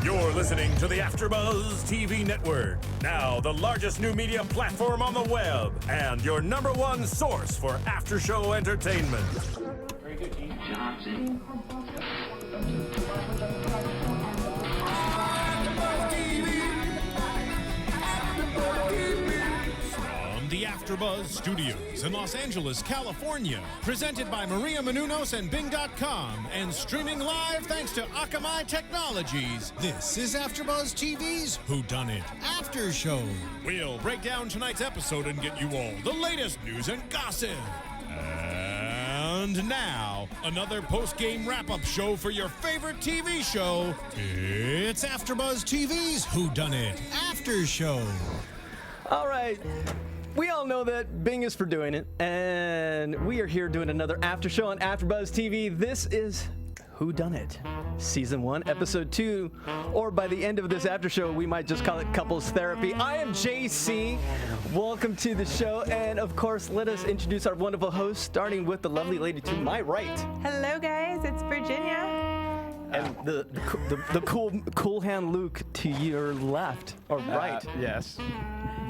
You're listening to the AFTERBUZZ TV network, now the largest new media platform on the web, and your #1 source for after-show entertainment. Very good, Gene Johnson. From the AFTERBUZZ Studios in Los Angeles, California, presented by Maria Menounos and Bing.com, and streaming live thanks to Akamai Technologies. This is AFTERBUZZ TV's Whodunnit After Show. We'll break down tonight's episode and get you all the latest news and gossip. And now, another post-game wrap-up show for your favorite TV show. It's AFTERBUZZ TV's Whodunnit After Show. All right. We all know that Bing is for doing it, and we are here doing another after show on AFTERBUZZ TV. This is Whodunnit, Season 1, Episode 2, or by the end of this after show, we might just call it Couples Therapy. I am JC. Welcome to the show, and of course, let us introduce our wonderful host, starting with the lovely lady to my right. Hello, guys. It's Virginia. And the cool hand Luke to your left, or right. Yes.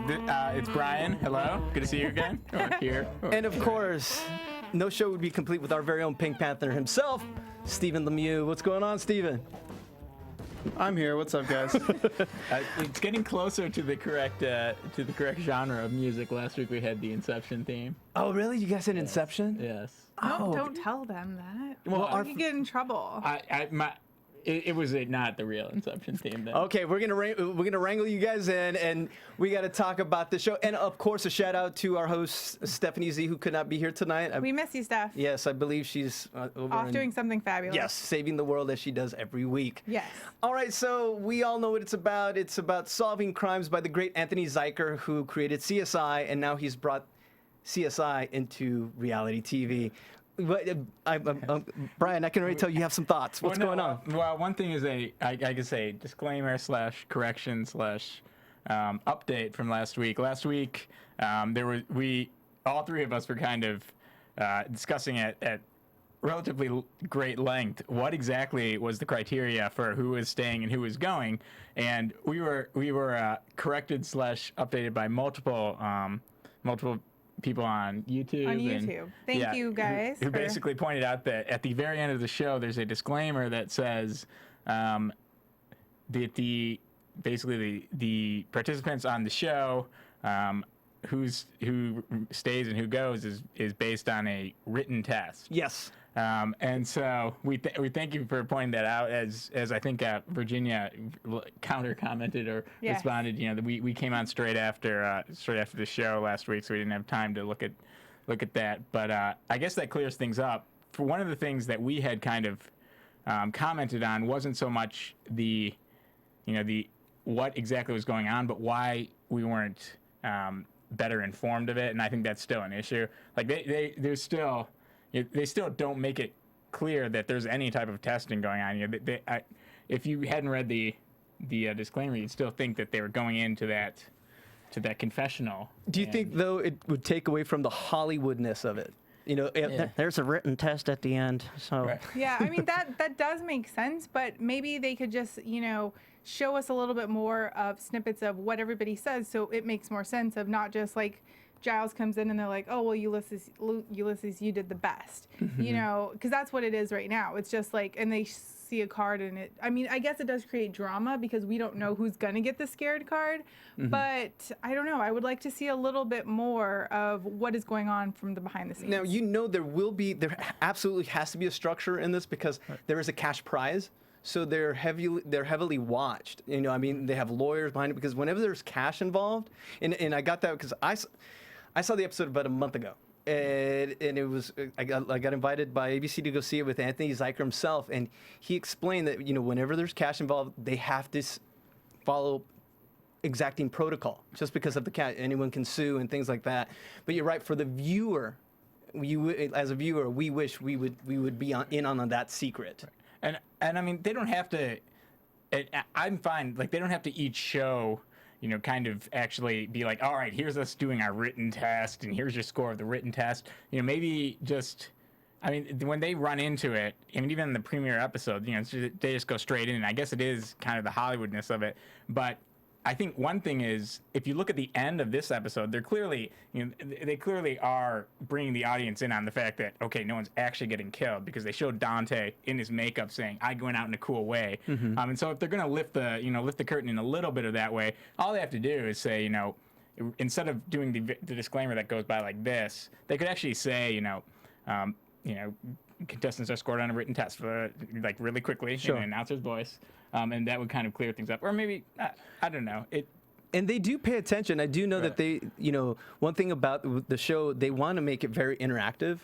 It's Brian. Hello. Good to see you again. Here. And of course, no show would be complete with our very own Pink Panther himself, Stephen Lemieux. What's going on, Stephen? I'm here. What's up, guys? It's getting closer to the correct genre of music. Last week we had the Inception theme. Oh, really? You guys had Inception? Yes. Oh, don't tell them that. Well, I could get in trouble. It was not the real Inception theme. Then. Okay, we're gonna wrangle you guys in, and we got to talk about the show. And of course, a shout out to our host Stephanie Z, who could not be here tonight. We miss you, Steph. Yes, I believe she's over Doing something fabulous. Yes, saving the world as she does every week. Yes. All right, so we all know what it's about. It's about solving crimes by the great Anthony Zuiker, who created CSI, and now he's brought CSI into reality TV. But, Brian, I can already tell you have some thoughts. What's going on? Well, one thing is I could say disclaimer / correction / update from last week. Last week, all three of us were kind of discussing at relatively great length what exactly was the criteria for who was staying and who was going, and we were corrected / updated by multiple people on YouTube. Thank you, guys. Who basically pointed out that at the very end of the show, there's a disclaimer that says that the participants on the show, who stays and who goes is based on a written test. Yes. And so we thank you for pointing that out. As I think Virginia counter commented or responded, that we came on straight after the show last week, so we didn't have time to look at that. But I guess that clears things up. For one of the things that we had kind of commented on wasn't so much the what exactly was going on, but why we weren't better informed of it. And I think that's still an issue. Like they still don't make it clear that there's any type of testing going on. If you hadn't read the disclaimer, you'd still think that they were going into that confessional. Do you think, though, it would take away from the Hollywoodness of it? There's a written test at the end. So Right. Yeah, I mean, that does make sense, but maybe they could just, show us a little bit more of snippets of what everybody says, so it makes more sense of not just like Giles comes in and they're like, oh, well, Ulysses, you did the best, because that's what it is right now. It's just like, and they see a card and I guess it does create drama because we don't know who's going to get the scared card, but I don't know. I would like to see a little bit more of what is going on from the behind the scenes. Now, there absolutely has to be a structure in this because there is a cash prize. So they're heavily watched. They have lawyers behind it because whenever there's cash involved, and I got that because I saw the episode about a month ago, and it was I got invited by ABC to go see it with Anthony Zuiker himself, and he explained that whenever there's cash involved, they have to follow exacting protocol just because of the cash. Anyone can sue and things like that. But you're right, for the viewer, as a viewer, we wish we would be in on that secret. And I mean, they don't have to. I'm fine. Like, they don't have to each show, kind of actually be like, all right, here's us doing our written test, and here's your score of the written test. Maybe just I mean, when they run into it, I mean, even in the premiere episode, you know, they just go straight in. And I guess it is kind of the Hollywoodness of it. But I think one thing is, if you look at the end of this episode, they're clearly, you know, they clearly are bringing the audience in on the fact that, okay, no one's actually getting killed, because they showed Dante in his makeup saying, "I went out in a cool way." And so if they're going to lift the curtain in a little bit of that way, all they have to do is say, you know, instead of doing the disclaimer that goes by like this, they could actually say, you know, contestants are scored on a written test for like really quickly in an announcer's voice. And that would kind of clear things up. Or maybe, I don't know. And they do pay attention. I do know that they, you know, one thing about the show, they want to make it very interactive.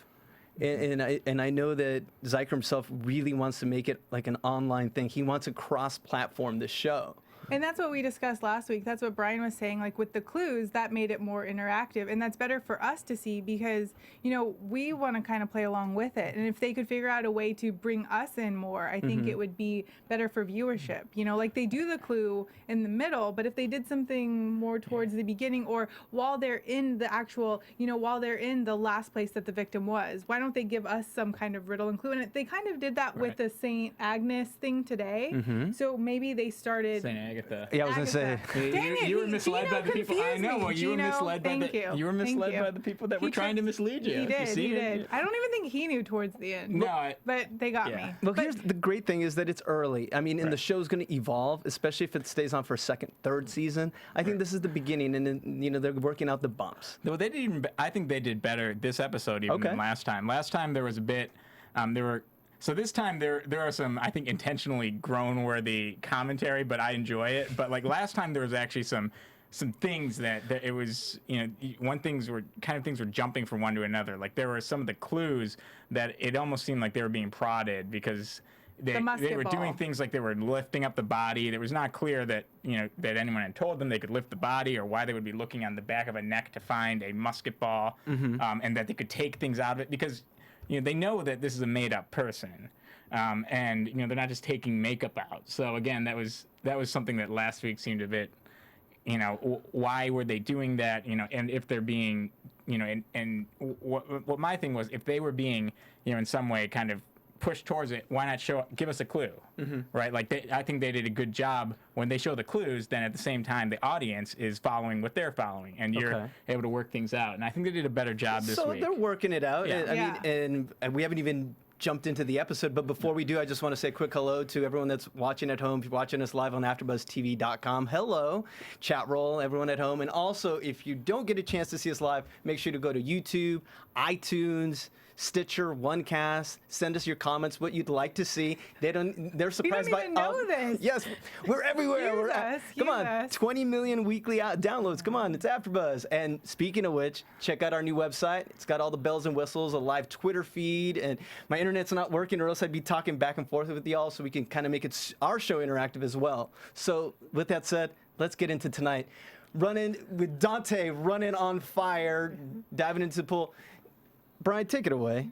And I know that Zyker himself really wants to make it like an online thing. He wants to cross-platform the show. And that's what we discussed last week. That's what Brian was saying. Like with the clues, that made it more interactive. And that's better for us to see because, you know, we want to kind of play along with it. And if they could figure out a way to bring us in more, I think it would be better for viewership. You know, like they do the clue in the middle, but if they did something more towards the beginning or while they're in the actual, you know, while they're in the last place that the victim was, why don't they give us some kind of riddle and clue? And they kind of did that with the St. Agnes thing today. So maybe they started... St. Agatha. Yeah, I was going to say. You were misled by the people. I know. Well, you were misled by you were misled by the people that were trying to mislead you. He did. You see he it? did. I don't even think he knew towards the end. No, but they got me. Well, here's the great thing is that it's early. I mean, and the show's going to evolve, especially if it stays on for a second, third season. I think this is the beginning, and then, you know, they're working out the bumps. Well, they did even. I think they did better this episode even than last time. Last time there was a bit. So this time there are some, I think, intentionally groan-worthy commentary, but I enjoy it. But like last time there was actually some things that it was, you know, things were jumping from one to another. Like there were some of the clues that it almost seemed like they were being prodded because they were doing things like they were lifting up the body. It was not clear that, you know, that anyone had told them they could lift the body or why they would be looking on the back of a neck to find a musket ball, and that they could take things out of it because, you know, they know that this is a made-up person, and you know they're not just taking makeup out. So again, that was something that last week seemed a bit, you know, why were they doing that? You know, and if they're being, you know, and what my thing was, if they were being, you know, in some way kind of pushed towards it, why not give us a clue, right? Like I think they did a good job when they show the clues. Then at the same time, the audience is following what they're following, and you're able to work things out. And I think they did a better job this week. So they're working it out. Yeah. I mean, and we haven't even jumped into the episode, but before we do, I just want to say a quick hello to everyone that's watching at home. If you're watching us live on AfterBuzzTV.com, hello, chat roll, everyone at home. And also, if you don't get a chance to see us live, make sure to go to YouTube, iTunes, Stitcher, OneCast. Send us your comments, what you'd like to see. They're surprised you don't even know this. Yes, we're everywhere. Come on, 20 million weekly downloads. Come on, it's AfterBuzz. And speaking of which, check out our new website. It's got all the bells and whistles, a live Twitter feed, and my internet's not working, or else I'd be talking back and forth with y'all, so we can kind of make it our show interactive as well. So with that said, let's get into tonight. Running with Dante, running on fire, diving into the pool. Brian, take it away.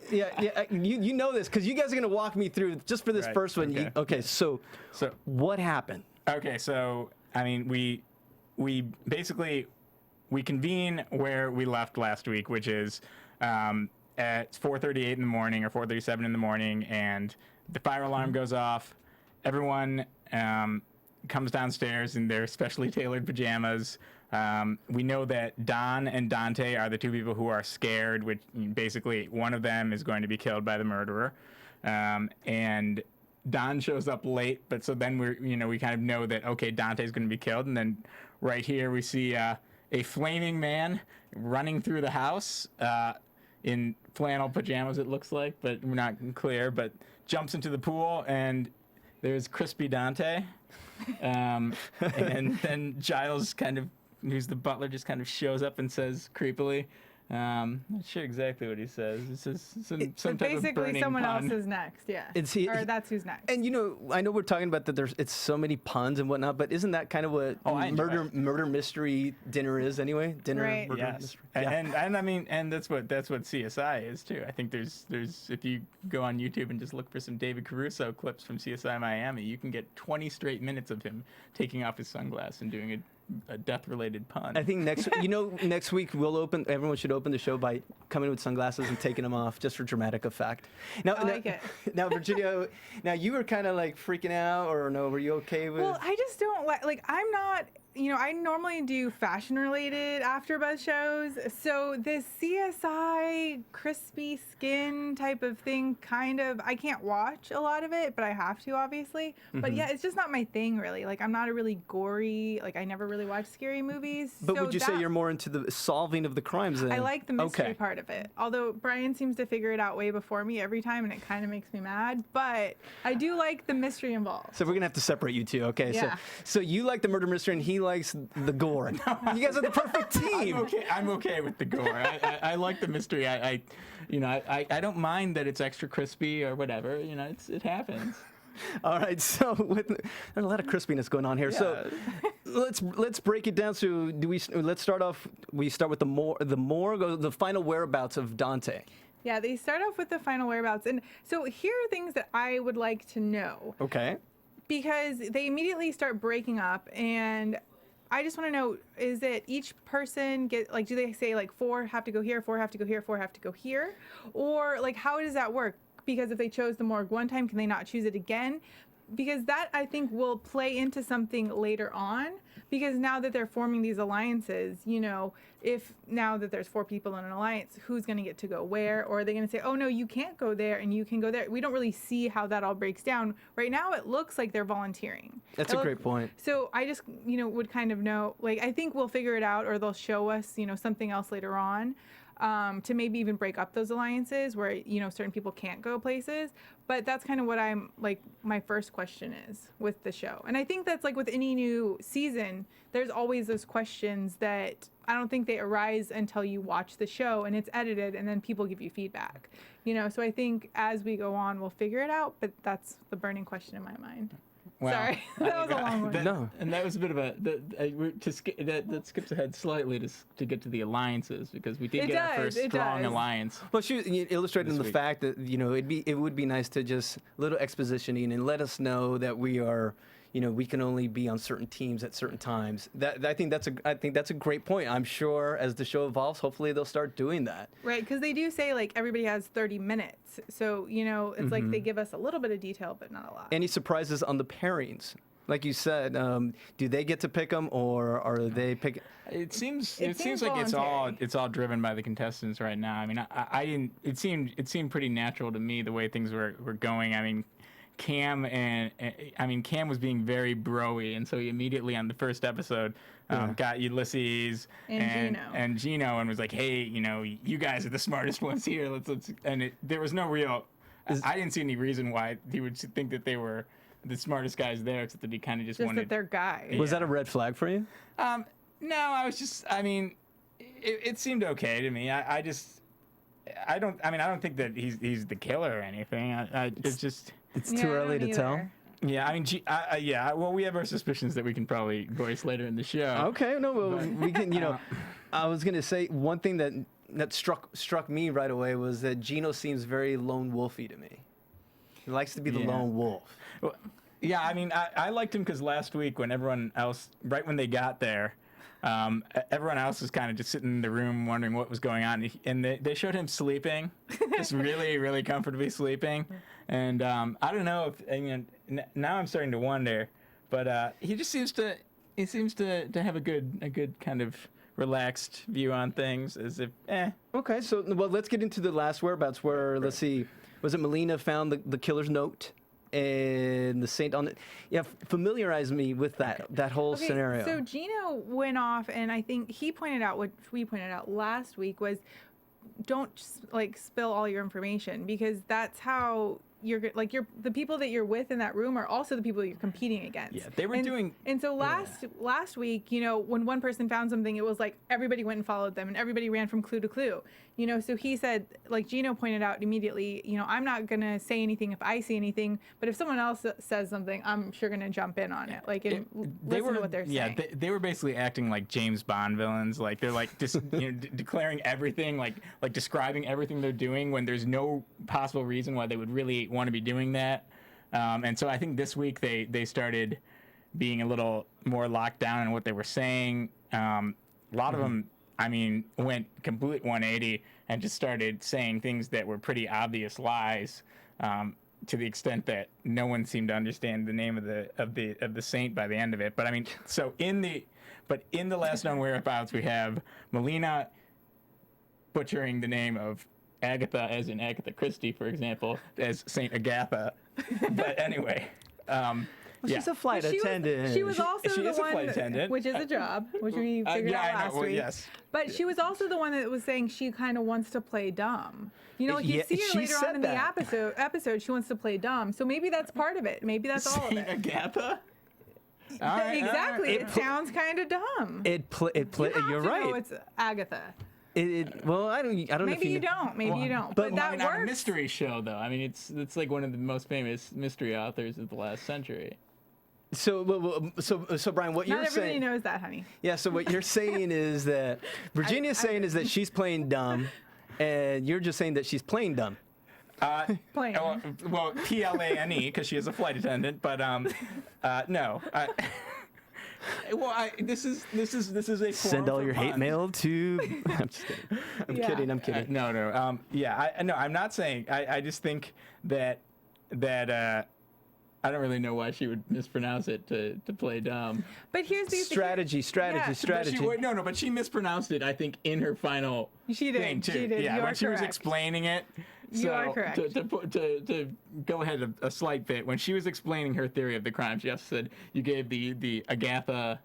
Yeah, you know this because you guys are going to walk me through just for this first one. Okay. So what happened? Okay, so I mean, we basically convene where we left last week, which is at 4:38 in the morning or 4:37 in the morning, and the fire alarm goes off. Everyone comes downstairs in their specially tailored pajamas. We know that Dunne and Dante are the two people who are scared, which basically one of them is going to be killed by the murderer. And Dunne shows up late, but so then we kind of know that, okay, Dante's going to be killed. And then right here we see a flaming man running through the house in flannel pajamas, it looks like, but we're not clear, but jumps into the pool, and there's crispy Dante. And then Giles who's the butler, just kind of shows up and says creepily, not sure exactly what he says. It says some type of basically someone pun. else is next, yeah. Or that's who's next. And you know, I know we're talking about that. It's so many puns and whatnot, but isn't that kind of what murder mystery dinner is anyway? Dinner, murder mystery. And I mean, and that's what CSI is too. I think there's if you go on YouTube and just look for some David Caruso clips from CSI Miami, you can get 20 straight minutes of him taking off his sunglasses and doing a death-related pun. I think next week everyone should open the show by coming with sunglasses and taking them off just for dramatic effect. Now, I like it. Now, Virginia, now you were kind of like freaking out, or no, were you okay with? Well, I just don't like, I'm not, I normally do fashion-related AfterBuzz shows, so this CSI crispy skin type of thing, I can't watch a lot of it, but I have to, obviously. But yeah, it's just not my thing, really. Like, I'm not a really gory, I never really watch scary movies. But would you say you're more into the solving of the crimes then? I like the mystery part of it, although Brian seems to figure it out way before me every time, and it kind of makes me mad, but I do like the mystery involved. So we're going to have to separate you two, okay? Yeah. So you like the murder mystery, and he likes the gore. You guys are the perfect team. I'm okay with the gore. I like the mystery. I don't mind that it's extra crispy or whatever. It happens. All right, so there's a lot of crispiness going on here. Yeah. So let's break it down. So let's start off. We start with the morgue, or the final whereabouts of Dante. Yeah, they start off with the final whereabouts, and so here are things that I would like to know. Okay. Because they immediately start breaking up, and I just want to know, is it each person do they say 4 have to go here, 4 have to go here, 4 have to go here? Or how does that work? Because if they chose the morgue one time, can they not choose it again? Because that, I think, will play into something later on. Because now that they're forming these alliances, if now that there's 4 people in an alliance, who's going to get to go where? Or are they going to say, oh, no, you can't go there and you can go there? We don't really see how that all breaks down. Right now, it looks like they're volunteering. That's a great point. So I just, would kind of know, I think we'll figure it out, or they'll show us, something else later on. To maybe even break up those alliances where, certain people can't go places. But that's kind of what I'm, my first question is with the show. And I think that's with any new season, there's always those questions that I don't think they arise until you watch the show and it's edited and then people give you feedback. So I think as we go on, we'll figure it out. But that's the burning question in my mind. Wow. Sorry, that was a long one. No. And that was a bit of that skips ahead slightly to get to the alliances, because we did get our first strong alliance. Well, she illustrating the fact that it would be nice to just little expositioning and let us know that we are. We can only be on certain teams at certain times. I think that's a great point. I'm sure as the show evolves, hopefully they'll start doing that. Right, because they do say everybody has 30 minutes. So, it's like they give us a little bit of detail, but not a lot. Any surprises on the pairings? Like you said, do they get to pick them, or are they picking? It seems like voluntary. it's all driven by the contestants right now. I mean, I didn't. It seemed pretty natural to me the way things were going. I mean, Cam was being very bro-y, and so he immediately on the first episode got Ulysses and Gino and was like, hey, you guys are the smartest ones here. Let's there was no real. I didn't see any reason why he would think that they were the smartest guys there, except that he kind of just wanted. That they're guys. Was that a red flag for you? No, I was just. I mean, it seemed okay to me. I don't think that he's the killer or anything. It's just. It's too early to tell. Yeah, I mean, yeah. Well, we have our suspicions that we can probably voice later in the show. Okay, no, well, we can. I was gonna say one thing that struck me right away was that Gino seems very lone wolfy to me. He likes to be the lone wolf. Well, yeah, I mean, I liked him because last week when everyone else, right when they got there, everyone else was kind of just sitting in the room wondering what was going on, and they showed him sleeping, just really, really comfortably sleeping. And I don't know now I'm starting to wonder, but he just seems to have a good kind of relaxed view on things, as if Okay, so let's get into the last whereabouts. Where let's see, was it Melina found the killer's note? And the saint on it. Yeah, familiarize me with that whole scenario. So Gino went off, and I think he pointed out what we pointed out last week was, don't spill all your information, because that's how the people that you're with in that room are also the people you're competing against. Yeah, they were doing. And so last week, when one person found something, it was like everybody went and followed them, and everybody ran from clue to clue. So he said, Gino pointed out immediately, I'm not gonna say anything if I see anything, but if someone else says something, I'm sure gonna jump in on it. Listen to what they're saying. Yeah, they were basically acting like James Bond villains. They're just declaring everything, describing everything they're doing when there's no possible reason why they would really want to be doing that. And so I think this week they started being a little more locked down in what they were saying. A lot of them, I mean, went complete 180 and just started saying things that were pretty obvious lies, to the extent that no one seemed to understand the name of the saint by the end of it. But I mean, so in the last known whereabouts, we have Melina butchering the name of Agatha, as in Agatha Christie, for example, as Saint Agatha. But anyway. She's a flight attendant. She was also She the is a one, flight attendant. which is a job, which we figured out last well, week. yes. But she was also the one that was saying she kind of wants to play dumb. You know, like you Yeah, see her she later said on in that. the episode, she wants to play dumb. So maybe that's part of it. Maybe that's all of Saint it. Agatha? All right, Exactly. all right. It sounds kind of dumb. You're You know right. it's Agatha. Well, I don't know Maybe if you don't. Maybe you don't. but But that I mean, on a works. mystery show, though. I mean, it's like one of the most famous mystery authors of the last century. So Brian, what Not you're everybody saying? knows that, honey. Yeah. So what you're saying is that Virginia's saying is that she's playing dumb, and you're just saying that she's playing dumb. Playing. Well, PLANE, because she is a flight attendant, but no. This is a Send forum all for your hate puns. mail to. I'm just kidding. I'm kidding. No. Yeah, I'm not saying. I just think that I don't really know why she would mispronounce it to play dumb. But here's the Strategy. But she mispronounced it, I think, in her final She did, thing, too. she did. Yeah, You when are she was correct. explaining it. You are correct. To go ahead a slight bit, when she was explaining her theory of the crime, she also said you gave the Agatha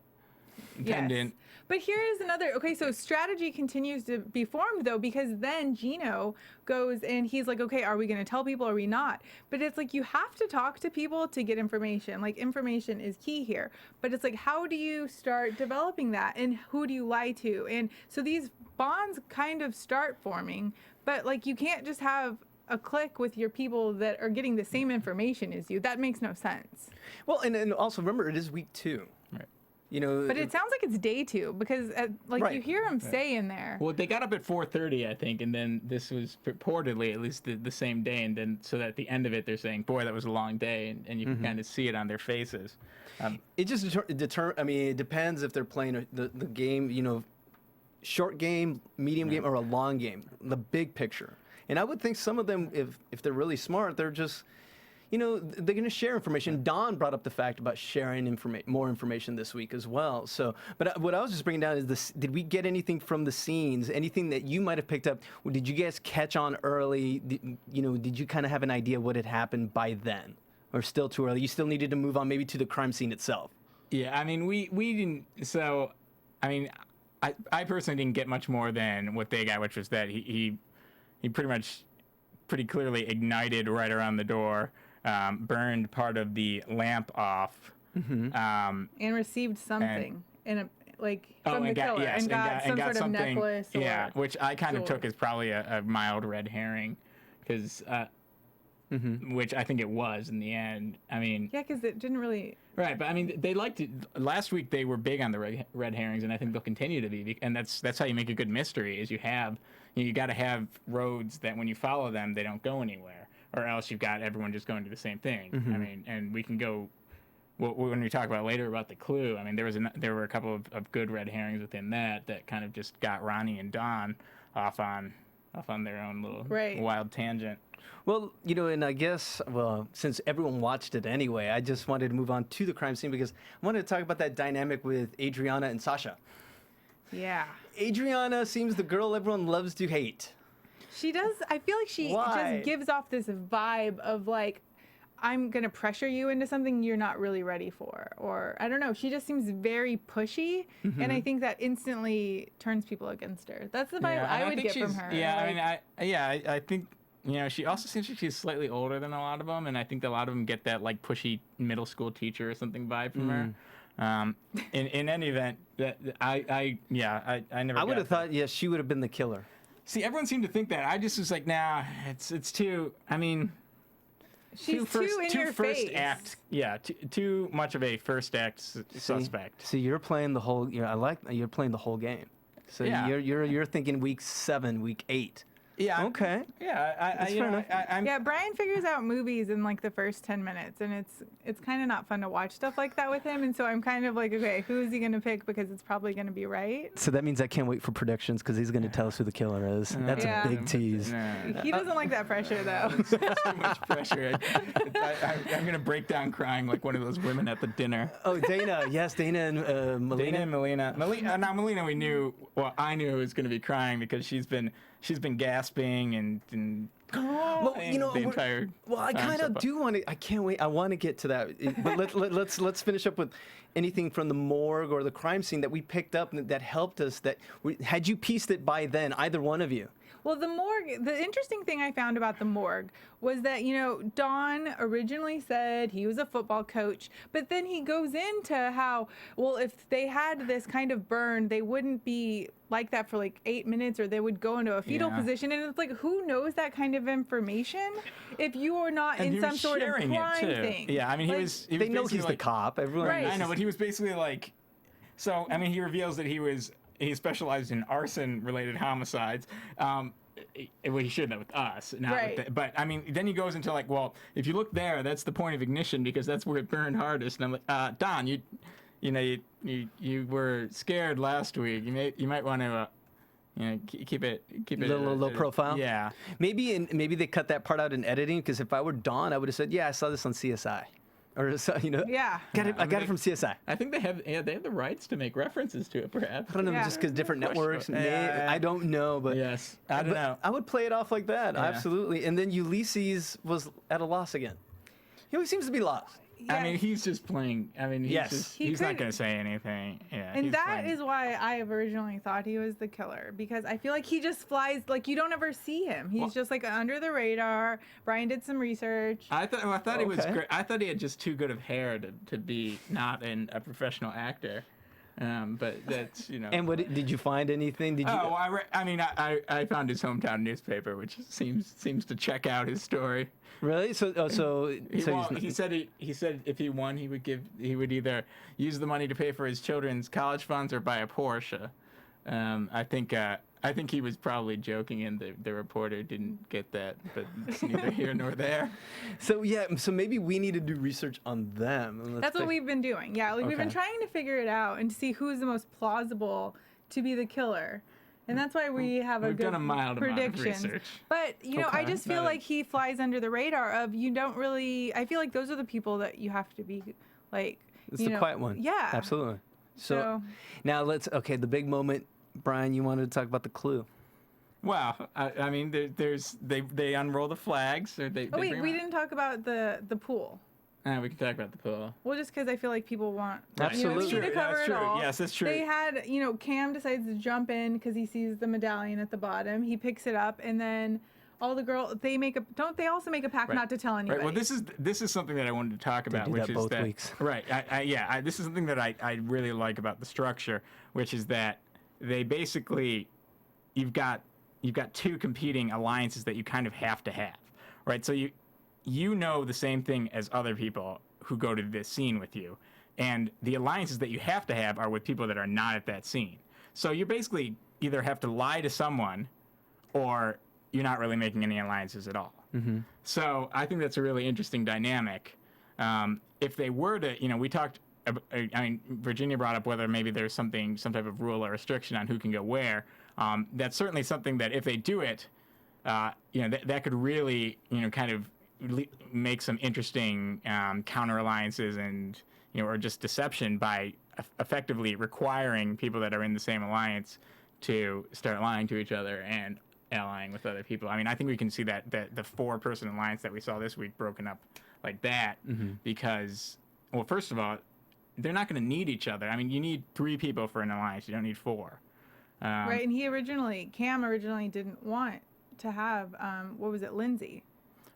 pendant. Yes. But here's another. Okay, so strategy continues to be formed though, because then Gino goes and he's like, okay, are we going to tell people? Or are we not? But it's like you have to talk to people to get information. Like information is key here. But it's like, how do you start developing that, and who do you lie to? And so these bonds kind of start forming. But like you can't just have a clique with your people that are getting the same information as you. That makes no sense. Well, and also remember, it is week 2. Right. You know. But it sounds like it's day 2 because like Right. you hear him say in there. Well, they got up at 4:30, I think, and then this was purportedly at least the same day, and then so that at the end of it, they're saying, "Boy, that was a long day," and you can kind of see it on their faces. It just I mean, it depends if they're playing the game. You know, short game, medium game, or a long game. The big picture. And I would think some of them, if they're really smart, they're just, you know, they're going to share information. Don brought up the fact about sharing more information this week as well. So, but what I was just bringing down is this: did we get anything from the scenes? Anything that you might have picked up? Did you guys catch on early? Did you kind of have an idea what had happened by then, or still too early? You still needed to move on maybe to the crime scene itself. Yeah, I mean, we didn't. So, I mean, I personally didn't get much more than what they got, which was that he pretty clearly ignited right around the door, burned part of the lamp off, And received something from the killer, and got some sort of something, necklace. yeah, Or which I kind of jewelry. took as probably a mild red herring, because which I think it was in the end. I mean, Yeah, because it didn't really. right, but I mean, they liked it. Last week they were big on the red herrings, and I think they'll continue to be. And that's how you make a good mystery. Is you got to have roads that when you follow them, they don't go anywhere, or else you've got everyone just going to the same thing. I mean, and we can go. Well, when we talk about later about the clue, I mean, there were a couple of good red herrings within that kind of just got Ronnie and Don off on their own little wild tangent. Well, you know, and I guess, since everyone watched it anyway, I just wanted to move on to the crime scene because I wanted to talk about that dynamic with Adriana and Sasha. Yeah. Adriana seems the girl everyone loves to hate. She does. I feel like she Why? just gives off this vibe of like, I'm going to pressure you into something you're not really ready for. Or I don't know. She just seems very pushy. And I think that instantly turns people against her. That's the vibe I would get from her. Yeah, Like, I think, you know, she also seems like she's slightly older than a lot of them, and I think a lot of them get that like pushy middle school teacher or something vibe from her. In any event, I never. I would got have thought, yes, she would have been the killer. See, everyone seemed to think that. I just was like, nah, it's too. I mean, she's too in your first face. act. Yeah, too much of a first act suspect. See, you're playing the whole. You're playing the whole game. So Yeah. you're thinking week 7, week 8. Yeah. Okay. Yeah. fair enough. Yeah, Brian figures out movies in like the first 10 minutes, and it's kind of not fun to watch stuff like that with him. And so I'm kind of like, okay, who is he gonna pick, because it's probably gonna be right. So that means I can't wait for predictions because he's going to tell us who the killer is. That's Yeah. a big tease. He doesn't like that pressure though. Too much pressure. I'm gonna break down crying like one of those women at the dinner. Oh, Dana. Yes, Dana and Melina. Dana and Melina. Now Melina, we knew. Well, I knew was going to be crying because she's been gasping and Well, you know, the entire. Well, I time kind so of far. do want to. I can't wait. I want to get to that. But let's finish up with anything from the morgue or the crime scene that we picked up that helped us. Had you pieced it by then, either one of you? Well, the morgue, the interesting thing I found about the morgue was that, you know, Don originally said he was a football coach, but then he goes into how, well, if they had this kind of burn, they wouldn't be like that for like 8 minutes, or they would go into a fetal Yeah. position. And it's like, who knows that kind of information if you are not And in he some was sort of sharing it, crime too. thing? Yeah, I mean, he Like, was They know basically he's the like, cop. Everyone. Right. I know, but he was basically like, so I mean, he reveals that he specialized in arson-related homicides. Well, he shouldn't have with us, not Right. with but I mean, then he goes into like, well, if you look there, that's the point of ignition because that's where it burned hardest. And I'm like, Don, you were scared last week. You might want to. Keep it Low profile. Yeah. Maybe they cut that part out in editing because if I were Don, I would have said, "Yeah, I saw this on CSI," or Yeah. I got it from CSI. I think they have the rights to make references to it, perhaps. I don't know, Yeah. just because different networks. Yeah. I don't know, but Yes, I don't know. I would play it off like that, Yeah. absolutely. And then Ulysses was at a loss again. He always seems to be lost. I mean, he's just playing. I mean, Yes. He he's not could- going to say anything. Yeah, And he's that playing. is why I originally thought he was the killer, because I feel like he just flies, like you don't ever see him. He's just like under the radar. Brian did some research. I thought he was Okay. great. I thought he had just too good of hair to be not a professional actor. But that's And did you find anything? Did you? Oh, I found his hometown newspaper, which seems to check out his story. Really? He said if he won, he would either use the money to pay for his children's college funds or buy a Porsche. I think he was probably joking, and the reporter didn't get that, but it's neither here nor there. So maybe we need to do research on them. And let's That's what take- we've been doing. Yeah, like we've been Okay. trying to figure it out and to see who's the most plausible to be the killer. And that's why we have a We've good done a mild amount of prediction. research. But, I Okay. just feel Not a- like he flies under the radar of you don't really, I feel like those are the people that you have to be like, It's the quiet one. Yeah. Absolutely. So So- now the big moment, Brian, you wanted to talk about the clue. Wow, I mean, they unroll the flags. Or they Oh, wait, bring we out- didn't talk about the pool. We can talk about the pool. Well, just because I feel like people want. Absolutely. We need to cover That's it true. all. Yes, that's true. They had, Cam decides to jump in because he sees the medallion at the bottom. He picks it up, and then all the girls don't they also make a pact Right. not to tell anybody? Right. Well, this is something that I wanted to talk about, do which that is both that weeks. right. This is something that I really like about the structure, which is that they basically you've got two competing alliances that you kind of have to have, right? So you know the same thing as other people who go to this scene with you, and the alliances that you have to have are with people that are not at that scene. So you basically either have to lie to someone, or you're not really making any alliances at all. Mm-hmm. So I think that's a really interesting dynamic. If they were to, we talked. Virginia brought up whether maybe there's some type of rule or restriction on who can go where. That's certainly something that if they do it, that could really, kind of make some interesting counter alliances and, or just deception by effectively requiring people that are in the same alliance to start lying to each other and allying with other people. I mean, I think we can see that the 4-person alliance that we saw this week broken up like that because, well, first of all, they're not going to need each other. I mean, you need 3 people for an alliance. You don't need 4. Right, and Cam originally didn't want to have, Lindsay?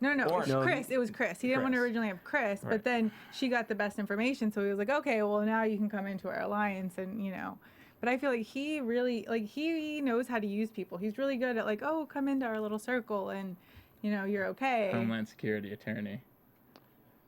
No, it was Chris. It was Chris. He didn't want to Chris. originally have Chris, Right. but then she got the best information, so he was like, okay, well, now you can come into our alliance, and, But I feel like he really, he knows how to use people. He's really good at, come into our little circle, and, you're okay. Homeland Security attorney.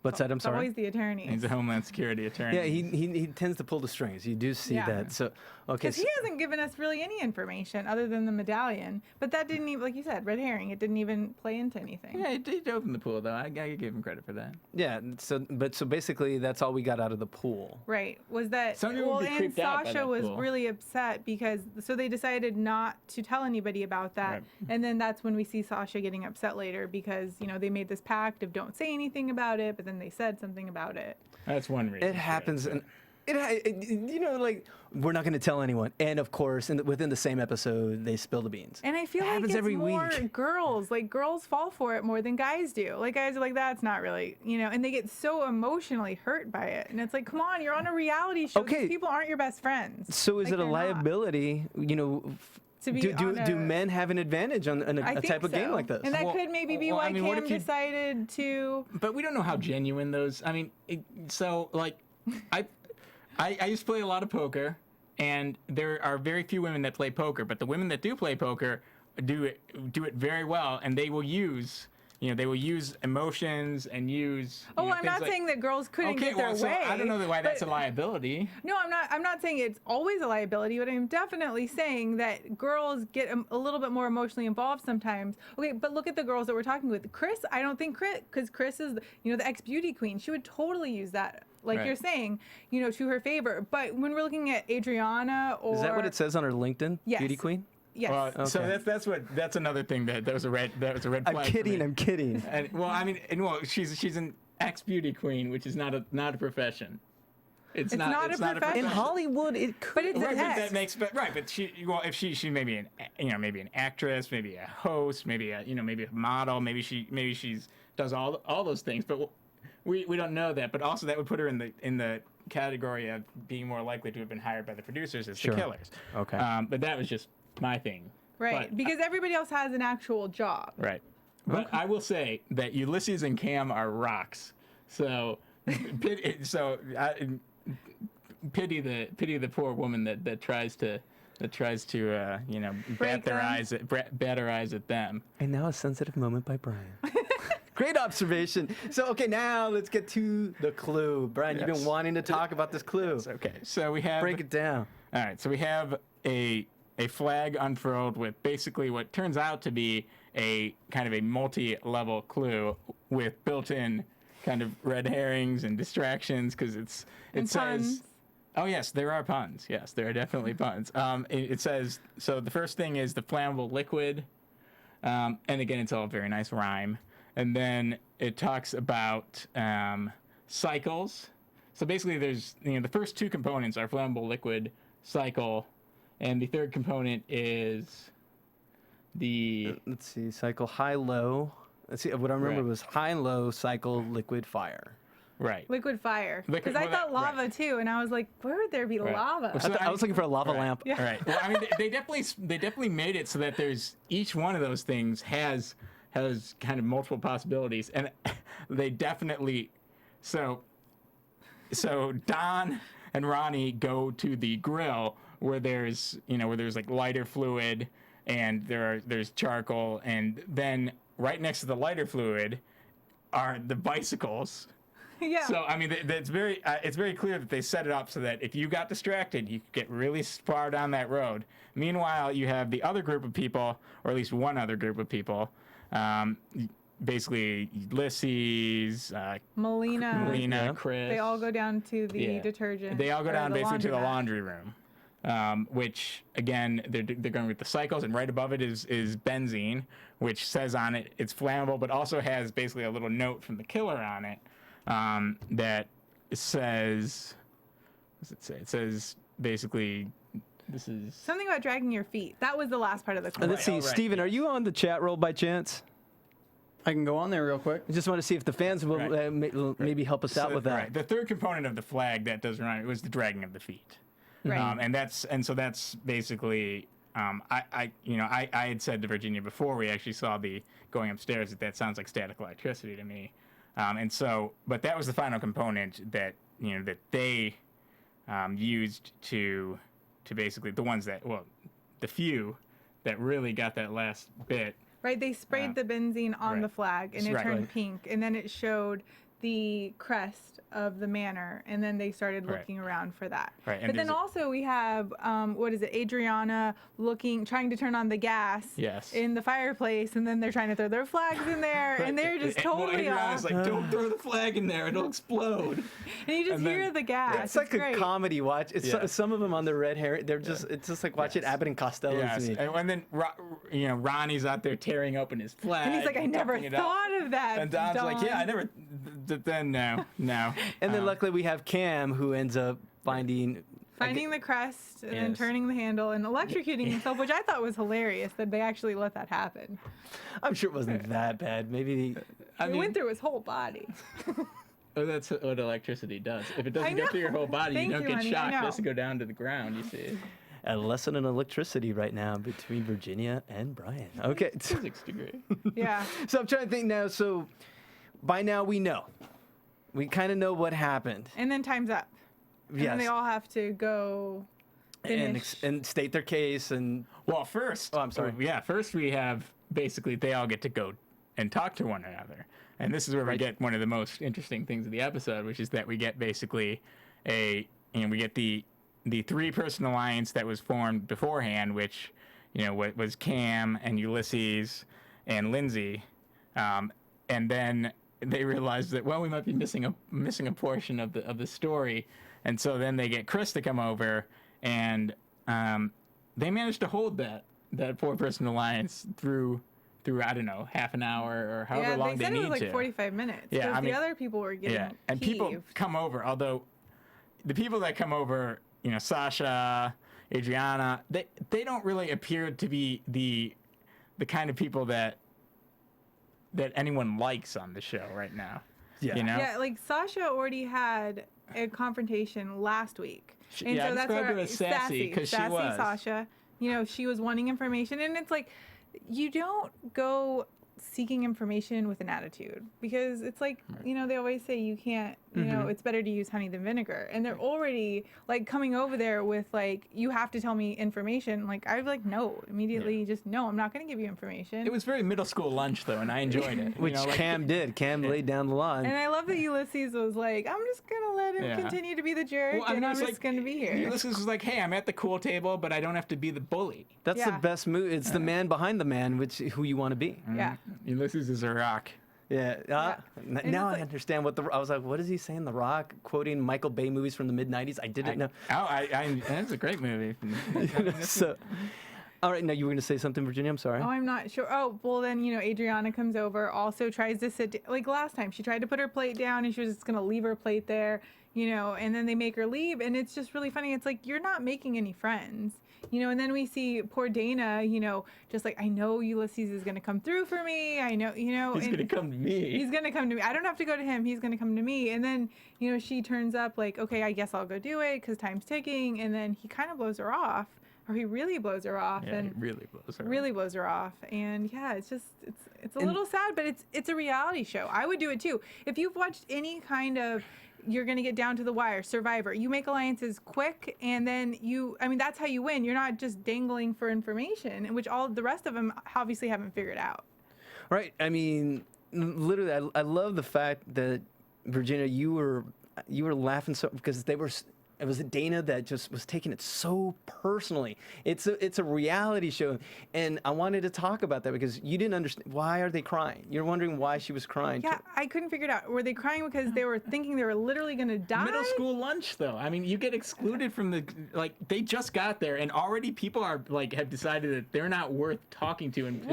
What's that? I'm It's sorry. always the attorney. He's a Homeland Security attorney. Yeah, he tends to pull the strings. You do see Yeah. that. So okay. Because he hasn't given us really any information other than the medallion. But that didn't even, like you said, red herring. It didn't even play into anything. Yeah, he did open the pool though. I gotta give him credit for that. Yeah. So basically, that's all we got out of the pool. Right. Was that, Some people would be and creeped out by Sasha that was pool. really upset because, so they decided not to tell anybody about that. Right. And then that's when we see Sasha getting upset later because, they made this pact of don't say anything about it, but then they said something about it. That's one reason. It happens, and like we're not going to tell anyone. And of course, within the same episode, they spill the beans. And I feel It like happens it's every more week. girls. Like girls fall for it more than guys do. Like guys are like, that's not really, and they get so emotionally hurt by it. And it's like, come on, you're on a reality show. Okay. These people aren't your best friends. So is Like, it a they're not. liability? To be do on men have an advantage on I a think type of game so. like this? And that Well- could maybe be well, why I mean, what Cam if you- decided to. But we don't know how genuine those. I mean, so like, I used to play a lot of poker, and there are very few women that play poker. But the women that do play poker do it very well, and they will use. They will use emotions and use. Oh, I'm things not like- saying that girls couldn't Okay, get their well, so way. I don't know why that's a but- liability. No, I'm not saying it's always a liability, but I'm definitely saying that girls get a little bit more emotionally involved sometimes. Okay, but look at the girls that we're talking with. Chris, I don't think because Chris is, the ex-beauty queen. She would totally use that, like Right. you're saying, to her favor. But when we're looking at Adriana or Is that what it says on her LinkedIn? Yes. Beauty queen. yes, Well, so Okay. that's another thing that was a red flag. I'm for kidding. me. I'm kidding. And she's an ex beauty queen, which is not a profession. It's not a profession. In Hollywood, it could. But it's Right, an but ex. that makes but if she may be an actress, maybe a host, maybe a model, maybe she's does all those things, but we don't know that. But also that would put her in the category of being more likely to have been hired by the producers as Sure. the killers. Okay. But that was just my thing. right, But- because everybody else has an actual job. Right. But I will say that Ulysses and Cam are rocks. So, pity the poor woman that tries to Break bat her eyes at them. And now a sensitive moment by Brian. Great observation. So, okay, now let's get to the clue. Brian, you've Yes. been wanting to talk about this clue. It's okay. So we have Break it down. All right. So we have a flag unfurled with basically what turns out to be a kind of a multi-level clue with built-in kind of red herrings and distractions because it And says. puns. Oh yes, there are puns. Yes, there are definitely puns. It says so. The first thing is the flammable liquid, and again, it's all a very nice rhyme. And then it talks about cycles. So basically, there's the first two components are flammable liquid, cycle, and the third component is the Let's see. Cycle high, low. Let's see. What I remember Right. was high, low, cycle, liquid, fire. right. Liquid fire. Liquid- Because I well, that- thought lava right. too, and I was like, where would there be Right. lava? I, I was looking for a lava Right. lamp. Yeah. Right. Well, I mean, they definitely made it so that there's each one of those things has kind of multiple possibilities, and they definitely so Don and Ronnie go to the grill where there's like lighter fluid and there's charcoal, and then right next to the lighter fluid are the bicycles. Yeah. So I mean, it's very clear that they set it up so that if you got distracted, you could get really far down that road. Meanwhile, you have the other group of people, or at least one other group of people, basically Ulysses, Melina. Yeah. Chris. They all go down to the Yeah. detergent. They all go or down basically to the laundromat. laundry room, which again they're going with the cycles, and right above it is benzene, which says on it it's flammable, but also has basically a little note from the killer on it that says, what does it say? It says basically this is Something about dragging your feet. That was the last part of the clue. Let's see. Right. Steven, are you on the chat roll by chance? I can go on there real quick. I just want to see if the fans will Right. maybe help us out with that. Right. The third component of the flag that does run it was the dragging of the feet. Right. And so that's basically I had said to Virginia before we actually saw the going upstairs that sounds like static electricity to me, but that was the final component that that they used to basically the ones that the few that really got that last bit. Right, they sprayed the benzene on Right. the flag, and it Right. turned Right. pink, and then it showed the crest of the manor, and then they started looking around for that. Right, and but then also we have what is it, Adriana trying to turn on the gas in the fireplace, and then they're trying to throw their flags in there, and they're just totally Adriana's off. like, don't throw the flag in there, it'll explode. And you just hear the gas. It's like great. a comedy watch. It's some of them on the red hair. They're just it's just like watching Abbott and Costello. Yes, and then Ronnie's out there tearing open his flag. And he's like, I never thought of that. And Don's like, yeah, I never. Then no. And then luckily we have Cam, who ends up finding the crest and then turning the handle and electrocuting himself, which I thought was hilarious that they actually let that happen. I'm sure it wasn't that bad. Maybe it went through his whole body. Oh, that's what electricity does. If it doesn't go through your whole body, you don't get shocked. It doesn't go down to the ground, you see. A lesson in electricity right now between Virginia and Brian. Okay. Physics degree. Yeah. So I'm trying to think now. So by now we know. We kind of know what happened. And then time's up. And then they all have to go finish. And state their case. And well, first. Oh, I'm sorry. First we have basically they all get to go and talk to one another. And this is where we get one of the most interesting things of the episode, which is that we get basically we get the three-person alliance that was formed beforehand, which was Cam and Ulysses and Lindsay, and then they realized that we might be missing a portion of the story, and so then they get Chris to come over, and they managed to hold that 4-person alliance through I don't know, half an hour or however long they need to. they said it was like 45 minutes. Yeah, the other people were getting and people come over, although the people that come over, Sasha, Adriana, they don't really appear to be the kind of people that anyone likes on the show right now. Yeah. Yeah, like Sasha already had a confrontation last week. And so that's described her as sassy because she was. Sasha, she was wanting information, and it's like, you don't go seeking information with an attitude, because it's like, they always say you can't, it's better to use honey than vinegar. And they're already like coming over there with like, you have to tell me information. Like, I'd be like, no, immediately just no, I'm not going to give you information. It was very middle school lunch though, and I enjoyed it. Which Cam did. Cam laid down the law. And I love that Ulysses was like, I'm just going to let him continue to be the jerk, and I'm just going to be here. Ulysses was like, hey, I'm at the cool table, but I don't have to be the bully. That's the best move. It's the man behind the man, who you want to be. Yeah. Ulysses is a rock. Yeah. Now I understand I was like, what is he saying? The Rock, quoting Michael Bay movies from the mid-90s. I didn't know. That's a great movie. So, all right, now you were going to say something, Virginia? I'm sorry. Oh, I'm not sure. Oh, well then, Adriana comes over, also tries to sit, like last time, she tried to put her plate down and she was just going to leave her plate there, and then they make her leave, and it's just really funny. It's like, you're not making any friends. And then we see poor Dana, just like, I know Ulysses is going to come through for me. I know, He's going to come to me. He's going to come to me. I don't have to go to him. He's going to come to me. And then, she turns up like, okay, I guess I'll go do it because time's ticking. And then he kind of blows her off, or he really blows her off. Yeah, and he really blows her really blows her off. And yeah, it's just, it's a little sad, but it's a reality show. I would do it too. If you've watched any kind of, you're going to get down to the wire, Survivor, you make alliances quick, and then that's how you win. You're not just dangling for information, which all the rest of them obviously haven't figured out. Right. I mean, literally, I love the fact that, Virginia, you were laughing so because it was Dana that just was taking it so personally. It's a reality show, and I wanted to talk about that because you didn't understand why are they crying. You're wondering why she was crying. Yeah, I couldn't figure it out. Were they crying because they were thinking they were literally going to die? Middle school lunch, though. I mean, you get excluded from they just got there, and already people are have decided that they're not worth talking to. And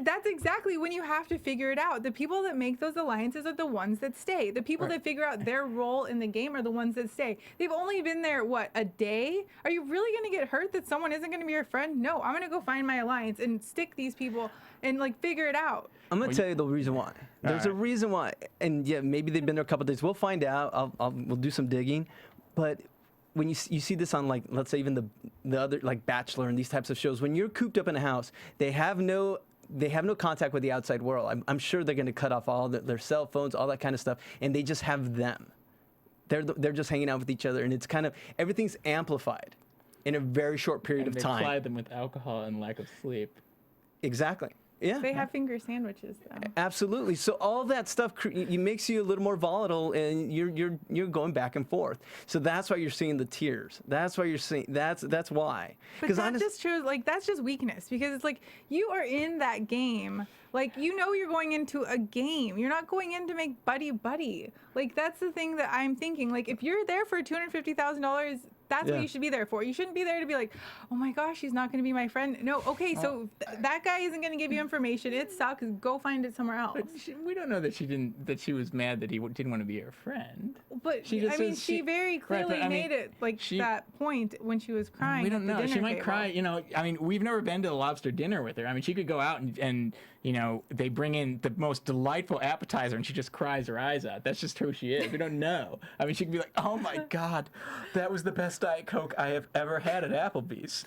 that's exactly when you have to figure it out. The people that make those alliances are the ones that stay. The people that figure out their role in the game are the ones that stay. They've only been there, a day? Are you really going to get hurt that someone isn't going to be your friend? No, I'm going to go find my alliance and stick these people and figure it out. I'm going to tell you the reason why. There's a reason why. And yeah, maybe they've been there a couple of days. We'll find out. We'll do some digging. But when you see this on let's say even the other Bachelor and these types of shows, when you're cooped up in a house, they have no contact with the outside world. I'm sure they're going to cut off all their cell phones, all that kind of stuff, and they just have them. They're just hanging out with each other, and it's kind of everything's amplified in a very short period of time. They ply them with alcohol and lack of sleep. Exactly. Yeah. They have finger sandwiches though. Absolutely. So all that stuff makes you a little more volatile, and you're going back and forth. So that's why you're seeing the tears. That's why you're seeing that's why. But that just shows, like, that's just weakness, because it's like you are in that game. Like, you know, you're going into a game. You're not going in to make buddy. Like, that's the thing that I'm thinking. Like, if you're there for $250,000, that's what you should be there for. You shouldn't be there to be like, oh my gosh, she's not going to be my friend. No, okay, so that guy isn't going to give you information. It sucks. Go find it somewhere else. But we don't know that she was mad that he didn't want to be her friend. But she very clearly made it like that point when she was crying. We don't know. She might table. cry. You know, I mean, we've never been to the lobster dinner with her. I mean, she could go out and you know, they bring in the most delightful appetizer and she just cries her eyes out. That's just who she is. We don't know. I mean, she could be like, oh my God, that was the best Diet Coke I have ever had at Applebee's.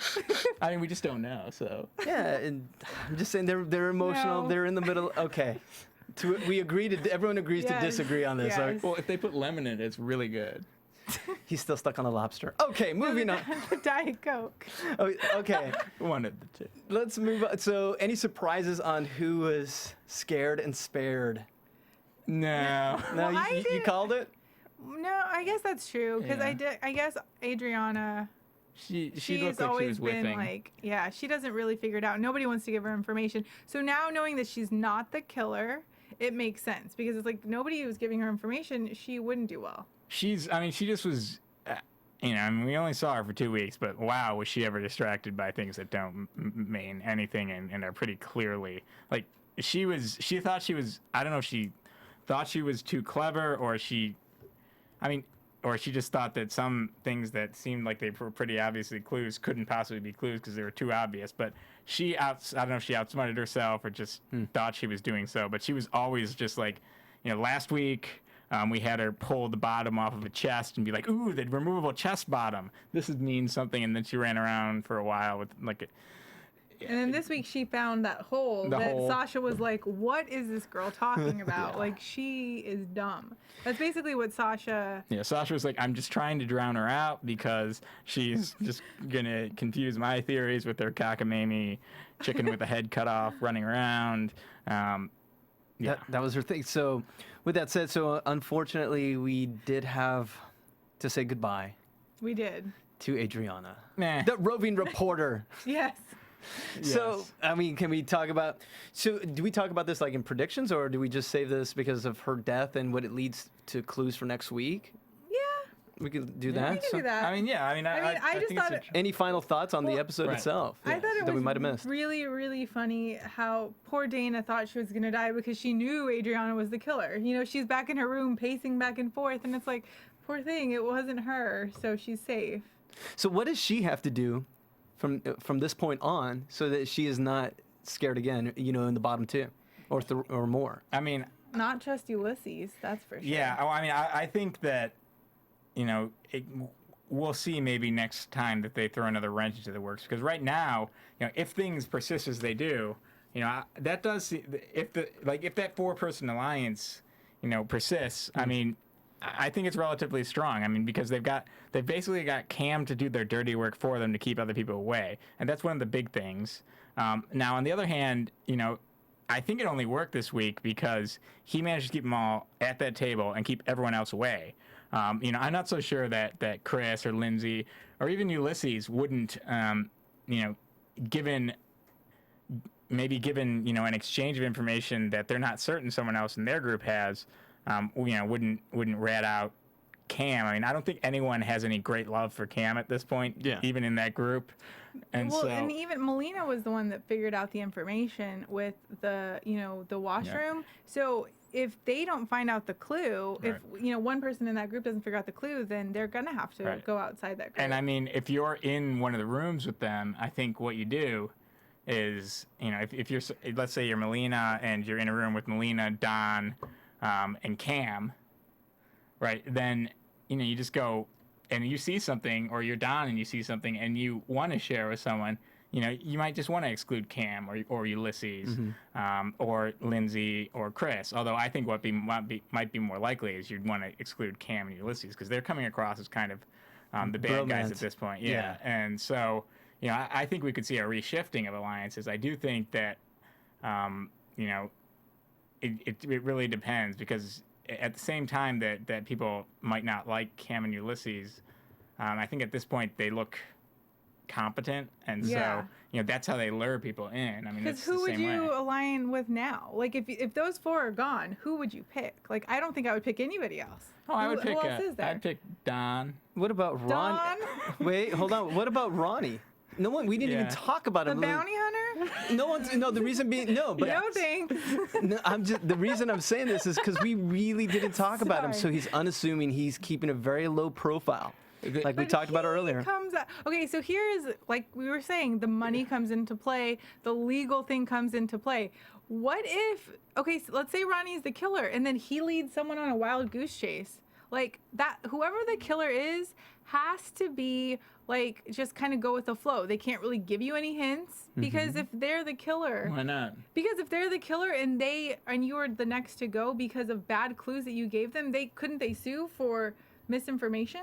I mean, we just don't know. So Yeah, and I'm just saying they're emotional. No. They're in the middle. Okay, everyone agrees to disagree on this. Yes. Like, well, if they put lemon in it, it's really good. he's still stuck on the lobster. Okay, moving on. Diet Coke. Oh, okay, One of the two. let's move on. So, any surprises on who was scared and spared? No. No, Well, you called it. No, I guess that's true, because Yeah. I guess Adriana. She She's looked like she always was been whipping. like, yeah, she doesn't really figure it out. Nobody wants to give her information. So now knowing that she's not the killer, it makes sense, because it's like nobody was giving her information. She wouldn't do well. She just was, you know, I mean, we only saw her for 2 weeks, but wow, was she ever distracted by things that don't mean anything and are pretty clearly, like, she thought she was, I don't know if she thought she was too clever, or she just thought that some things that seemed like they were pretty obviously clues couldn't possibly be clues because they were too obvious. But I don't know if she outsmarted herself or just thought she was doing so, but she was always just like, you know, last week, we had her pull the bottom off of a chest and be like, ooh, the removable chest bottom. This means something. And then she ran around for a while with like And then this week she found that hole Sasha was like, what is this girl talking about? Like, she is dumb. That's basically what Sasha... Yeah, Sasha was like, I'm just trying to drown her out because she's just going to confuse my theories with her cockamamie chicken with a head cut off running around. Yeah. That was her thing. So, with that said, unfortunately, we did have to say goodbye We did. to Adriana, Nah. the roving reporter. Yes. So, Yes. I mean, can we talk about? So, do we talk about this like in predictions, or do we just save this because of her death and what it leads to clues for next week? Yeah. We could do Yeah, that. We can do that. I mean, yeah. I mean, I just think thought it's Any final thoughts on the Well, episode right. itself? I thought it that was we might have missed. really, really funny how poor Dana thought she was going to die because she knew Adriana was the killer. You know, she's back in her room pacing back and forth, and it's like, poor thing, it wasn't her, so she's safe. So, what does she have to do from this point on so that she is not scared again? You know, in the bottom two, or more. I mean, Not trust Ulysses, that's for sure. yeah. I mean, I think that, you know, we'll see maybe next time that they throw another wrench into the works, because right now, you know, if things persist as they do, you know, that does if that 4-person alliance, you know, persists. I mean, I think it's relatively strong. I mean, because they've basically got Cam to do their dirty work for them to keep other people away, and that's one of the big things. Now, on the other hand, you know, I think it only worked this week because he managed to keep them all at that table and keep everyone else away. You know, I'm not so sure that Chris or Lindsay or even Ulysses wouldn't, you know, given you know, an exchange of information that they're not certain someone else in their group has, you know, wouldn't rat out Cam. I mean, I don't think anyone has any great love for Cam at this point, even in that group. And well, so, and even Melina was the one that figured out the information with the, you know, the washroom. So if they don't find out the clue, if, you know, one person in that group doesn't figure out the clue, then they're going to have to go outside that group. And I mean, if you're in one of the rooms with them, I think what you do is, you know, if you're, let's say you're Melina and you're in a room with Melina, Don, and Cam, right? Then, you know, you just go and you see something, or you're Don and you see something and you want to share with someone, you know, you might just want to exclude Cam or Ulysses, or Lindsay or Chris. Although I think what might be more likely is you'd want to exclude Cam and Ulysses because they're coming across as kind of the bad guys at this point. Yeah. And so, you know, I think we could see a reshifting of alliances. I do think that you know, it really depends, because at the same time that people might not like Cam and Ulysses, I think at this point they look competent, and so you know that's how they lure people in. I mean, Because it's who the would same you way. align with now? Like, if those four are gone, who would you pick? Like, I don't think I would pick anybody else. Oh, I would pick. Who else is there? I'd pick Don. What about Ronnie? Don? Wait, hold on. What about Ronnie? No one. We didn't even Yeah. talk about The him. bounty hunter? No one's. No, the reason being no, but No thanks. no, I'm just the reason I'm saying this is because we really didn't talk about him. So Sorry. he's unassuming. He's keeping a very low profile, like we But talked about he earlier. Comes out. Okay, so here's, like we were saying, the money comes into play, the legal thing comes into play. What if, okay, so let's say Ronnie's the killer, and then he leads someone on a wild goose chase. Like, that, whoever the killer is has to be, like, just kind of go with the flow. They can't really give you any hints, because if they're the killer, Why not? because if they're the killer and you were the next to go because of bad clues that you gave them, couldn't they sue for misinformation?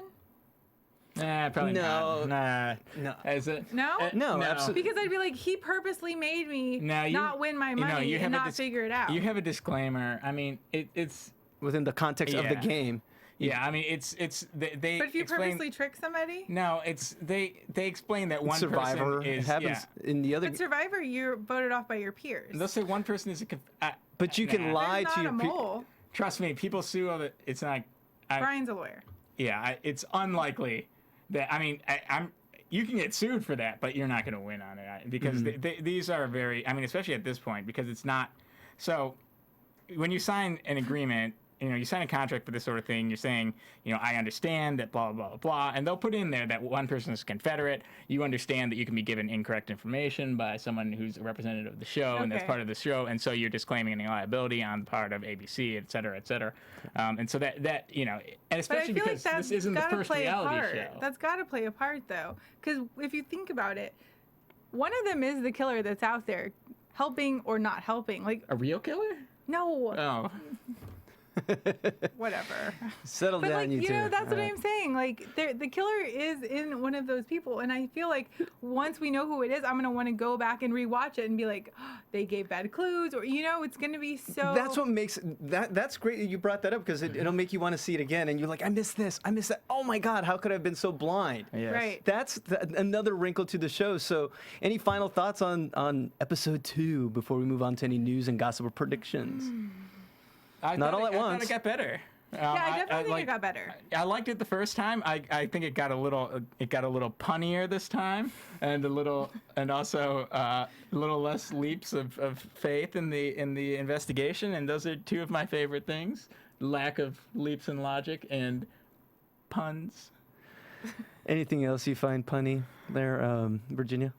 Nah, probably No. not. Nah. No. Is it? No? No, absolutely. Because I'd be like, he purposely made me not win my money and not figure it out. You have a disclaimer. I mean, it's Within the context of the Yeah. game. yeah. I mean, it's they. But if you explain, purposely trick somebody, no, it's they explain that one Survivor. person is It happens in the other. but Survivor, you're voted off by your peers. They'll say one person is a. But you can nah. lie There's to not your a people. mole. Trust me, people sue all the. It's not. Brian's a lawyer. Yeah, it's unlikely that. I mean, I'm. You can get sued for that, but you're not going to win on it because these are very. I mean, especially at this point, because it's not. So, when you sign an agreement, you know, you sign a contract for this sort of thing. You're saying, you know, I understand that blah blah blah blah, and they'll put in there that one person is Confederate. You understand that you can be given incorrect information by someone who's a representative of the show, and that's Okay. part of the show, and so you're disclaiming any liability on the part of ABC, et cetera, et cetera. And so that you know, and But I especially feel like because that's this isn't the got to first play a reality part. show. That's got to play a part, though. Because if you think about it, one of them is the killer that's out there, helping or not helping. Like, A real killer? no, Oh, whatever. Settle But down, like, you you two. know, that's what All right. I'm saying. Like, the killer is in one of those people, and I feel like once we know who it is, I'm gonna want to go back and rewatch it and be like, oh, they gave bad clues, or you know, it's gonna be so. That's what makes that's great that you brought that up because it'll make you want to see it again and you're like, I missed this, I missed that. Oh my God, how could I have been so blind? yes. Right. That's another wrinkle to the show. So, any final thoughts on episode 2 before we move on to any news and gossip or predictions? I Not thought all it- at I thought once. it got better. Yeah, I definitely think it got better. I liked it the first time. I think it got a little punnier this time, and also a little less leaps of faith in the investigation. And those are two of my favorite things: lack of leaps in logic and puns. Anything else you find punny there, Virginia?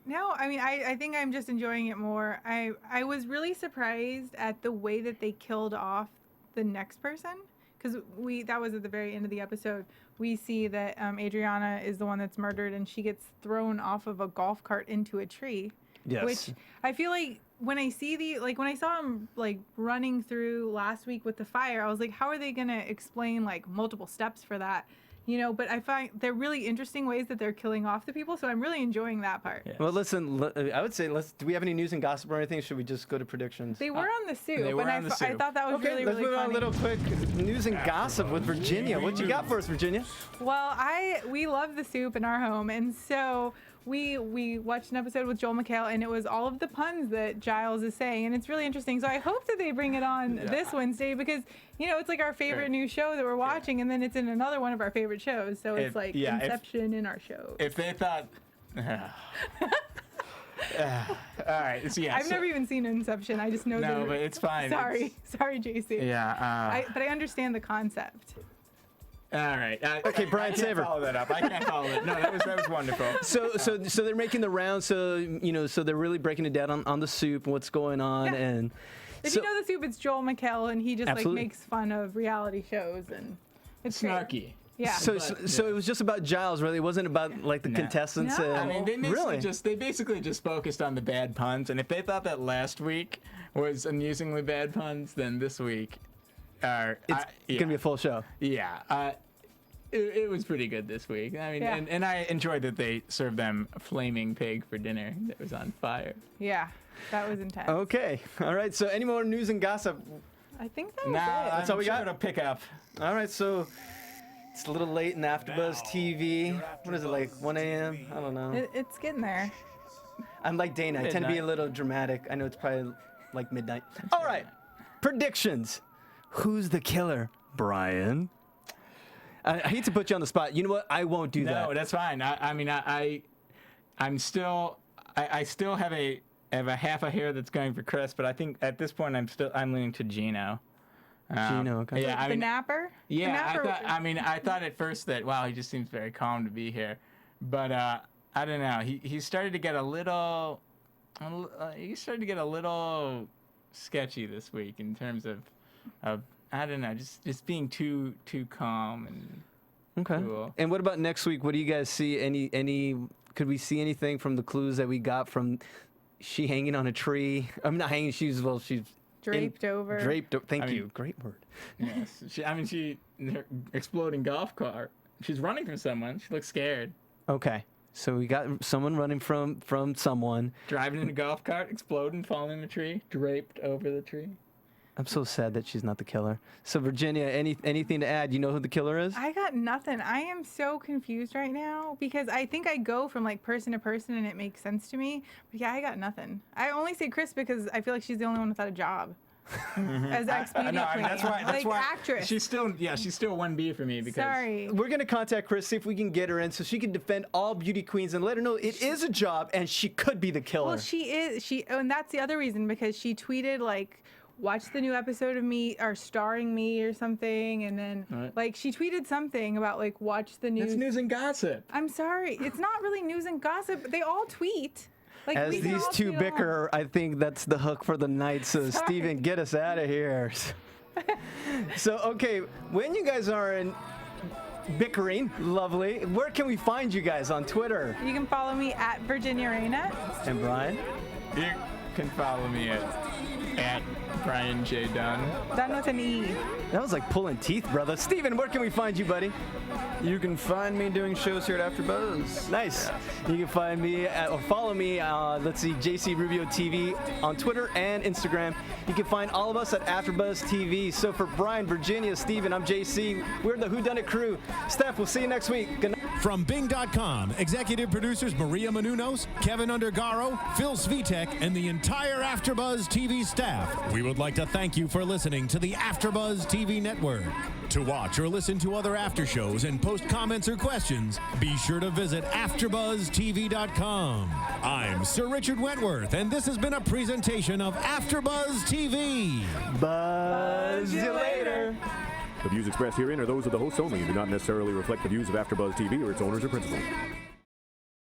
No, I mean, I think I'm just enjoying it more. I was really surprised at the way that they killed off the next person, because that was at the very end of the episode. We see that Adriana is the one that's murdered, and she gets thrown off of a golf cart into a tree. Yes. Which I feel like when I see when I saw him like running through last week with the fire, I was like, how are they gonna explain like multiple steps for that? You know, but I find they're really interesting ways that they're killing off the people, so I'm really enjoying that part. Yeah. Well, listen, I would say do we have any news and gossip or anything? Should we just go to predictions? They were on the soup, they were and on the I soup. thought that was Okay, really, let's really move on funny. a little quick news and gossip with Virginia. What you got for us, Virginia? Well, we love the soup in our home, and so we watched an episode with Joel McHale, and it was all of the puns that Giles is saying, and it's really interesting. So I hope that they bring it on this Wednesday, because you know it's like our favorite new show that we're watching, and then it's in another one of our favorite shows. So it's like Inception in our show. If they thought. All right. So, yeah. I've never even seen Inception. I just know. No, the, but it's fine. Sorry, JC. Yeah. But I understand the concept. All right. Okay, Brian I can't Saver. follow that up. I can't follow it. No, that was wonderful. So they're making the rounds. So so they're really breaking it down on the soup and what's going on. Yeah. And If so, you know the soup, it's Joel McHale, and he just Absolutely. like makes fun of reality shows, and it's great. Snarky. Yeah. So it was just about Giles, really. It wasn't about like the No. contestants. No. I mean, really? they basically just focused on the bad puns, and if they thought that last week was amusingly bad puns, then this week, It's gonna be a full show. yeah. it was pretty good this week. I mean, Yeah. and I enjoyed that they served them a flaming pig for dinner that was on fire. Yeah, that was intense. Okay. All right. So any more news and gossip? I think that was Now it. That's all we got? to pick up. All right. So it's a little late in AfterBuzz TV. What is it, like 1 a.m.? I don't know. It's getting there. I'm like Dana. I tend to be a Midnight. little dramatic. I know it's probably like midnight. All right. Predictions. Who's the killer? Brian. I hate to put you on the spot. You know what? I won't do that. No, that's fine. I still have a half a hair that's going for Chris, but I think at this point I'm leaning to Gino. Gino, okay. Yeah, I The mean, napper? The yeah. napper- I thought at first that wow, he just seems very calm to be here, but I don't know. He started to get a little. He started to get a little sketchy this week in terms of I don't know, just being too calm and Okay. cool. And what about next week? What do you guys see? Any? Could we see anything from the clues that we got from she hanging on a tree? I'm not hanging. She's Draped over. Draped. Thank I mean- you. Great word. Yes. Her exploding golf cart. She's running from someone. She looks scared. Okay. So we got someone running from someone. Driving in a golf cart, exploding, falling in a tree, draped over the tree. I'm so sad that she's not the killer. So Virginia, anything to add? You know who the killer is? I got nothing. I am so confused right now because I think I go from like person to person and it makes sense to me. But yeah, I got nothing. I only say Chris because I feel like she's the only one without a job. As Expedia No, I mean, queen. that's why actress. She's still 1B for me because Sorry. We're gonna contact Chris, see if we can get her in so she can defend all beauty queens and let her know it is a job and she could be the killer. Well, she is. And that's the other reason because she tweeted like, watch the new episode of me or starring me or something, and then Right. like she tweeted something about like watch the news. That's news and gossip. I'm sorry, it's not really news and gossip. They all tweet. Like As we can these all two tweet along. bicker, I think that's the hook for the night. So Steven, get us out of here. So okay, when you guys are in bickering, lovely. Where can we find you guys on Twitter? You can follow me at Virginia Reyna. And Brian? You can follow me at Brian J. Dunne. Done with an E. That was like pulling teeth, brother. Steven, where can we find you, buddy? You can find me doing shows here at AfterBuzz. Nice. You can find me or follow me. Let's see, JC Rubio TV on Twitter and Instagram. You can find all of us at AfterBuzz TV. So for Brian, Virginia, Steven, I'm JC. We're the Whodunnit crew. Steph, we'll see you next week. Good night. From Bing.com, executive producers Maria Menounos, Kevin Undergaro, Phil Svitek, and the entire AfterBuzz TV staff, we would like to thank you for listening to the AfterBuzz TV network. To watch or listen to other after shows and post comments or questions, be sure to visit AfterBuzzTV.com. I'm Sir Richard Wentworth, and this has been a presentation of AfterBuzz TV. Buzz you later. The views expressed herein are those of the hosts only and do not necessarily reflect the views of AfterBuzz TV or its owners or principals.